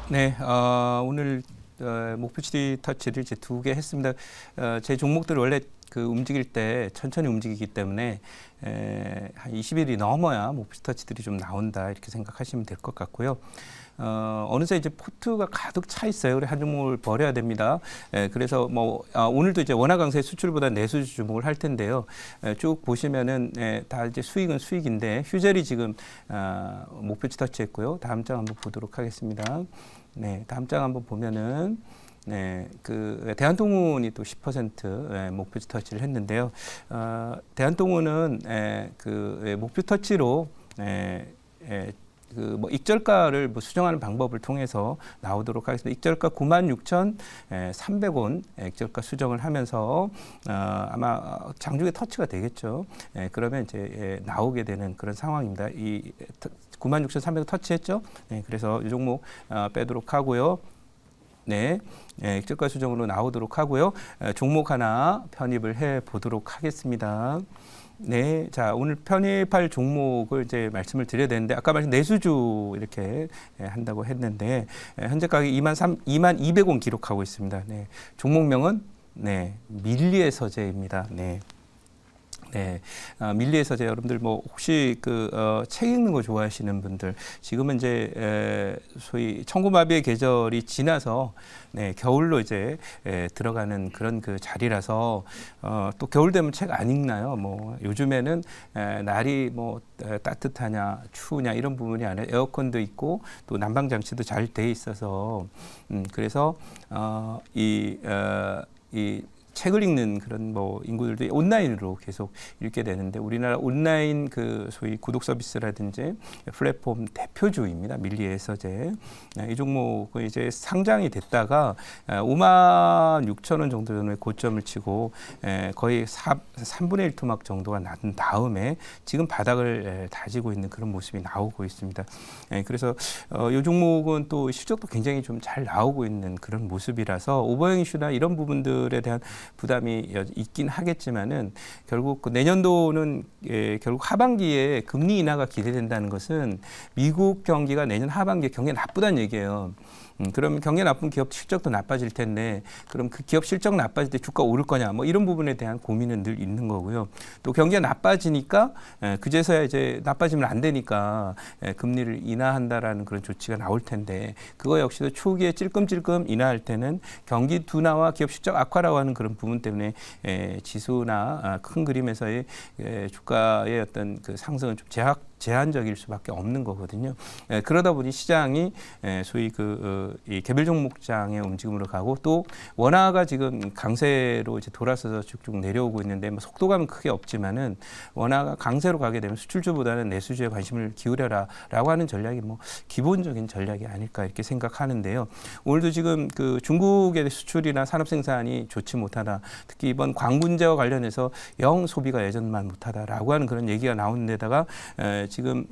네, 오늘 목표 터치를 이제 2개 했습니다. 제 종목들 원래 그 움직일 때 천천히 움직이기 때문에 한 20일이 넘어야 목표 터치들이 좀 나온다 이렇게 생각하시면 될 것 같고요. 어느새 이제 포트가 가득 차 있어요. 그래 한 종목을 버려야 됩니다. 그래서 뭐 오늘도 이제 원화 강세 수출보다 내수주 주목을 할 텐데요. 쭉 보시면은 다 이제 수익은 수익인데 휴젤이 지금 목표치 터치했고요. 다음 장 한번 보도록 하겠습니다. 네, 다음 장 한번 보면은 네, 그 대한통운이 또 10% 목표 터치를 했는데요. 대한통운은 그 목표 터치로 그 뭐 익절가를 뭐 수정하는 방법을 통해서 나오도록 하겠습니다. 익절가 96,300원 익절가 수정을 하면서 아마 장중에 터치가 되겠죠. 그러면 이제 나오게 되는 그런 상황입니다. 이 96,300원 터치했죠. 그래서 이 종목 빼도록 하고요. 네, 익절가 수정으로 나오도록 하고요. 종목 하나 편입을 해 보도록 하겠습니다. 네, 자 오늘 편입할 종목을 이제 말씀을 드려야 되는데 아까 말씀 내수주 이렇게 한다고 했는데 현재 가격 22,200원 기록하고 있습니다. 네, 종목명은 밀리의 서재입니다. 네. 네, 밀리의 서재 여러분들 뭐 혹시 그 책 읽는 거 좋아하시는 분들 지금은 이제 소위 천고마비의 계절이 지나서 겨울로 이제 들어가는 그런 그 자리라서 또 겨울 되면 책 안 읽나요? 뭐 요즘에는 날이 뭐 따뜻하냐 추우냐 이런 부분이 아니라 에어컨도 있고 또 난방 장치도 잘 돼 있어서 그래서 이 책을 읽는 그런 뭐 인구들도 온라인으로 계속 읽게 되는데 우리나라 온라인 그 소위 구독 서비스라든지 플랫폼 대표주입니다. 밀리의 서재. 이 종목은 이제 상장이 됐다가 56,000원 정도 전에 고점을 치고 거의 3분의 1 토막 정도가 난 다음에 지금 바닥을 다지고 있는 그런 모습이 나오고 있습니다. 그래서 이 종목은 또 실적도 굉장히 좀 잘 나오고 있는 그런 모습이라서 오버행 이슈나 이런 부분들에 대한 부담이 있긴 하겠지만은 결국 그 내년도는 결국 하반기에 금리 인하가 기대된다는 것은 미국 경기가 내년 하반기에 경기가 나쁘다는 얘기예요. 그럼 경기 나쁜 기업 실적도 나빠질 텐데 그럼 그 기업 실적 나빠질 때 주가 오를 거냐 뭐 이런 부분에 대한 고민은 늘 있는 거고요. 또 경기가 나빠지니까 그제서야 이제 나빠지면 안 되니까 금리를 인하한다라는 그런 조치가 나올 텐데 그거 역시도 초기에 찔끔찔끔 인하할 때는 경기 둔화와 기업 실적 악화라고 하는 그런 부분 때문에 지수나 큰 그림에서의 주가의 어떤 그 상승은 좀 제한적일 수밖에 없는 거거든요. 그러다 보니 시장이 소위 이 개별 종목장의 움직임으로 가고 또 원화가 지금 강세로 이제 돌아서서 쭉쭉 내려오고 있는데 뭐 속도감은 크게 없지만은 원화가 강세로 가게 되면 수출주보다는 내수주에 관심을 기울여라라고 하는 전략이 뭐 기본적인 전략이 아닐까 이렇게 생각하는데요. 오늘도 지금 그 중국의 수출이나 산업 생산이 좋지 못하다. 특히 이번 광문제와 관련해서 영 소비가 예전만 못하다라고 하는 그런 얘기가 나오는 데다가 지금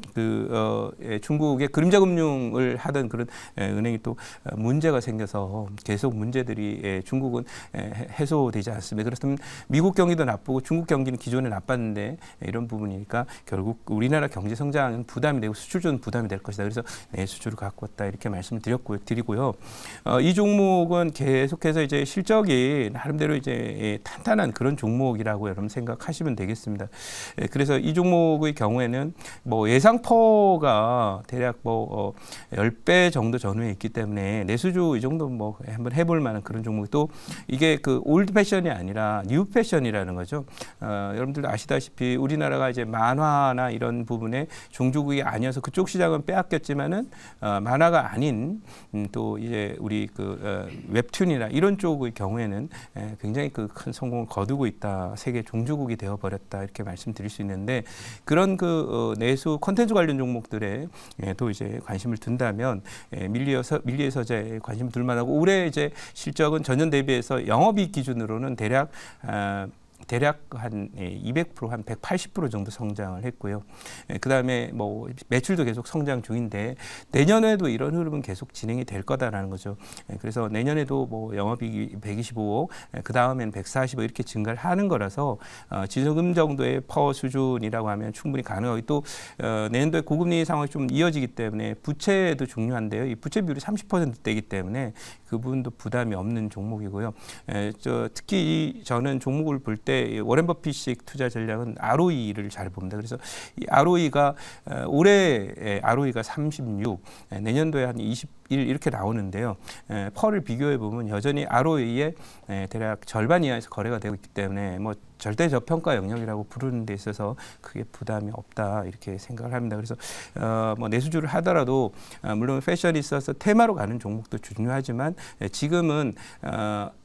중국의 그림자 금융을 하던 그런 은행이 또 문제가 생겨서 계속 문제들이 중국은 해소되지 않습니다. 그렇다면 미국 경기도 나쁘고 중국 경기는 기존에 나빴는데 이런 부분이니까 결국 우리나라 경제 성장은 부담이 되고 수출주는 부담이 될 것이다. 그래서 수출을 갖고 왔다 이렇게 말씀을 드리고요. 이 종목은 계속해서 이제 실적이 나름대로 이제 탄탄한 그런 종목이라고 여러분 생각하시면 되겠습니다. 그래서 이 종목의 경우에는 뭐 예상퍼가 대략 뭐 10배 정도 전후에 있기 때문에 내수주 이 정도 뭐 한번 해볼 만한 그런 종목이 또 이게 그 올드 패션이 아니라 뉴 패션이라는 거죠. 여러분들도 아시다시피 우리나라가 이제 만화나 이런 부분에 종주국이 아니어서 그쪽 시장은 빼앗겼지만은 만화가 아닌 또 이제 우리 그 웹툰이나 이런 쪽의 경우에는 굉장히 그 큰 성공을 거두고 있다. 세계 종주국이 되어버렸다 이렇게 말씀드릴 수 있는데 그런 그 내수 콘텐츠 관련 종목들에 또 이제 관심을 둔다면 밀리의 서재에 관심 둘 만하고 올해 이제 실적은 전년 대비해서 영업이익 기준으로는 대략 대략 한 200%, 한 180% 정도 성장을 했고요. 그다음에 뭐 매출도 계속 성장 중인데 내년에도 이런 흐름은 계속 진행이 될 거다라는 거죠. 그래서 내년에도 뭐 영업이익이 125억, 그 다음엔 140억 이렇게 증가를 하는 거라서 지금 정도의 퍼 수준이라고 하면 충분히 가능하고 또 내년도에 고금리 상황이 좀 이어지기 때문에 부채도 중요한데요. 이 부채 비율이 30%대이기 때문에 그 부분도 부담이 없는 종목이고요. 특히 저는 종목을 볼 때 워렌 버핏식 투자 전략은 ROE를 잘 봅니다. 그래서 이 ROE가 올해 ROE가 36, 내년도에 한 21 이렇게 나오는데요. 펄을 비교해 보면 여전히 ROE의 대략 절반 이하에서 거래가 되고 있기 때문에 뭐 절대 저평가 영역이라고 부르는 데 있어서 크게 부담이 없다 이렇게 생각을 합니다. 그래서 뭐 내수주를 하더라도 물론 패션이 있어서 테마로 가는 종목도 중요하지만 지금은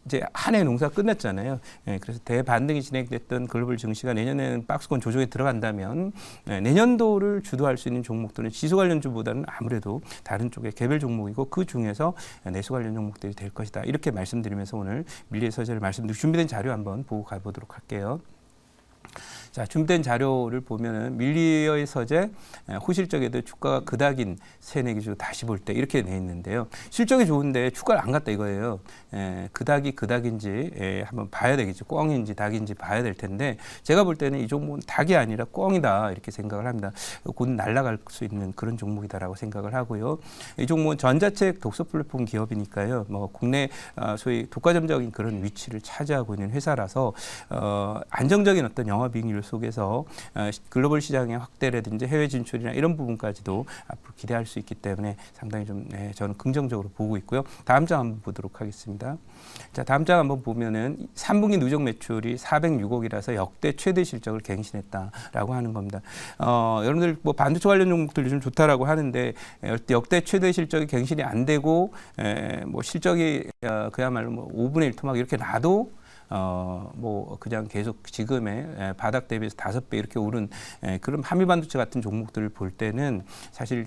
이제 한 해 농사 끝났잖아요. 그래서 대반등이 진행됐던 글로벌 증시가 내년에는 박스권 조정에 들어간다면 내년도를 주도할 수 있는 종목들은 지수 관련주보다는 아무래도 다른 쪽의 개별 종목이고 그 중에서 내수 관련 종목들이 될 것이다. 이렇게 말씀드리면서 오늘 밀리의 서재를 말씀드리고 준비된 자료 한번 보고 가보도록 할게요. 자, 준비된 자료를 보면은 밀리의 서재 호실적에도 주가가 그닥인 새내기주 다시 볼 때 이렇게 돼 있는데요. 실적이 좋은데 주가를 안 갔다 이거예요. 그닥인지 한번 봐야 되겠죠. 꿩인지 닭인지 봐야 될 텐데 제가 볼 때는 이 종목은 닭이 아니라 꿩이다 이렇게 생각을 합니다. 곧 날아갈 수 있는 그런 종목이다라고 생각을 하고요. 이 종목은 전자책 독서 플랫폼 기업이니까요. 뭐 국내 소위 독과점적인 그런 위치를 차지하고 있는 회사라서 안정적인 어떤 영업이익률 속에서 글로벌 시장의 확대라든지 해외 진출이나 이런 부분까지도 앞으로 기대할 수 있기 때문에 상당히 좀 저는 긍정적으로 보고 있고요. 다음 장 한번 보도록 하겠습니다. 자, 다음 장 한번 보면은 3분기 누적 매출이 406억이라서 역대 최대 실적을 갱신했다라고 하는 겁니다. 여러분들 뭐 반도체 관련 종목들 요즘 좋다라고 하는데 역대 최대 실적이 갱신이 안 되고 뭐 실적이 그야말로 뭐 5분의 1 토막 이렇게 나도 뭐 그냥 계속 지금의 바닥 대비해서 5배 이렇게 오른 그런 한미반도체 같은 종목들을 볼 때는 사실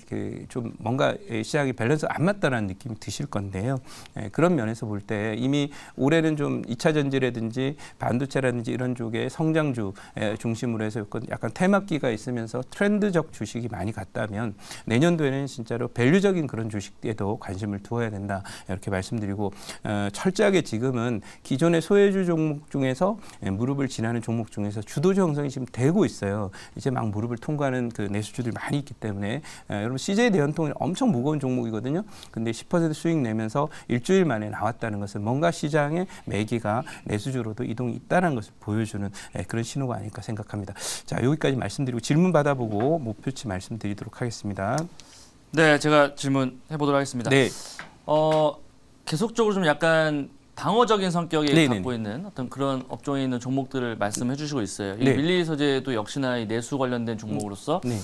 좀 뭔가 시장이 밸런스 안 맞다라는 느낌이 드실 건데요. 그런 면에서 볼 때 이미 올해는 좀 2차 전지라든지 반도체라든지 이런 쪽에 성장주 중심으로 해서 약간 테마기가 있으면서 트렌드적 주식이 많이 갔다면 내년도에는 진짜로 밸류적인 그런 주식에도 관심을 두어야 된다 이렇게 말씀드리고 철저하게 지금은 기존의 소외주 종목 중에서 무릎을 지나는 종목 중에서 주도주 형성이 지금 되고 있어요. 이제 막 무릎을 통과하는 그 내수주들이 많이 있기 때문에 여러분 CJ 대연통은 엄청 무거운 종목이거든요. 근데 10% 수익 내면서 일주일 만에 나왔다는 것은 뭔가 시장의 매기가 내수주로도 이동이 있다는 것을 보여주는 그런 신호가 아닐까 생각합니다. 자, 여기까지 말씀드리고 질문 받아보고 목표치 말씀드리도록 하겠습니다. 네, 제가 질문해 보도록 하겠습니다. 네. 계속적으로 좀 약간 방어적인 성격이 네네네. 갖고 있는 어떤 그런 업종에 있는 종목들을 말씀해 주시고 있어요. 이 네. 밀리 서재도 역시나 이 내수 관련된 종목으로서 네.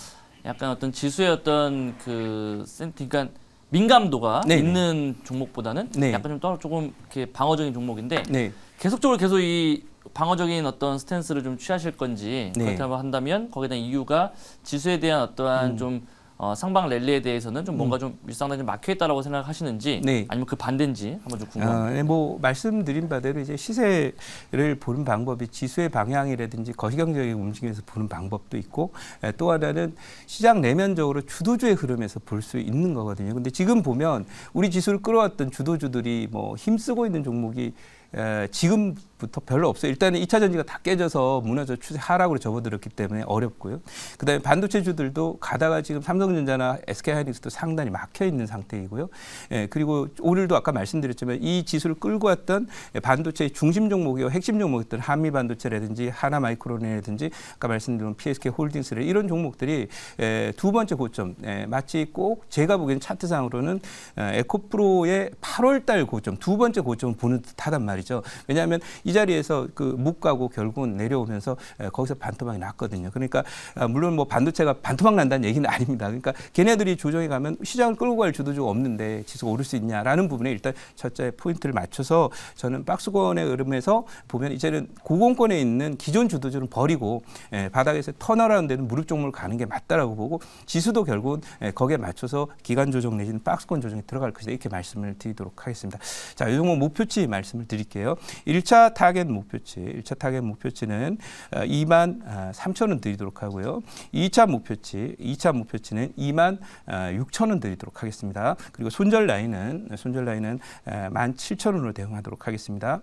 약간 어떤 지수의 어떤 그러니까 민감도가 네네. 있는 종목보다는 네. 약간 좀 조금 이렇게 방어적인 종목인데 네. 계속적으로 계속 이 방어적인 어떤 스탠스를 좀 취하실 건지 네. 그렇다고 한다면 거기에 대한 이유가 지수에 대한 어떠한 좀 상방 랠리에 대해서는 좀 뭔가 좀 일상적으로 좀 막혀 있다라고 생각하시는지 네. 아니면 그 반대인지 한번 좀 궁금합니다. 뭐 말씀드린 바대로 이제 시세를 보는 방법이 지수의 방향이라든지 거시경제의 움직임에서 보는 방법도 있고 또 하나는 시장 내면적으로 주도주의 흐름에서 볼 수 있는 거거든요. 근데 지금 보면 우리 지수를 끌어왔던 주도주들이 뭐 힘쓰고 있는 종목이 지금부터 별로 없어요. 일단은 2차 전지가 다 깨져서 무너져 추세 하락으로 접어들었기 때문에 어렵고요. 그다음에 반도체주들도 가다가 지금 삼성전자나 SK하이닉스도 상당히 막혀 있는 상태이고요. 그리고 오늘도 아까 말씀드렸지만 이 지수를 끌고 왔던 반도체의 중심 종목이요, 핵심 종목이었던 한미반도체라든지 하나마이크론이라든지 아까 말씀드린 PSK 홀딩스를 이런 종목들이 두 번째 고점, 마치 꼭 제가 보기에는 차트상으로는 에코프로의 8월달 고점, 두 번째 고점을 보는 듯하단 말이죠. 왜냐하면 이 자리에서 그 못 가고 결국은 내려오면서 거기서 반토막이 났거든요. 그러니까 물론 뭐 반도체가 반토막 난다는 얘기는 아닙니다. 그러니까 걔네들이 조정에 가면 시장을 끌고 갈 주도주가 없는데 지수가 오를 수 있냐라는 부분에 일단 첫째 포인트를 맞춰서 저는 박스권의 흐름에서 보면 이제는 고공권에 있는 기존 주도주는 버리고 바닥에서 턴어라운드는 무릎 종목을 가는 게 맞다라고 보고 지수도 결국은 거기에 맞춰서 기간 조정 내지는 박스권 조정에 들어갈 것이다 이렇게 말씀을 드리도록 하겠습니다. 자, 이 종목 목표치 말씀을 드릴게요. 드릴게요. 1차 타겟 목표치는 2만 3천 원 드리도록 하고요. 2차 목표치는 2만 6천 원 드리도록 하겠습니다. 그리고 손절 라인은 1만 7천 원으로 대응하도록 하겠습니다.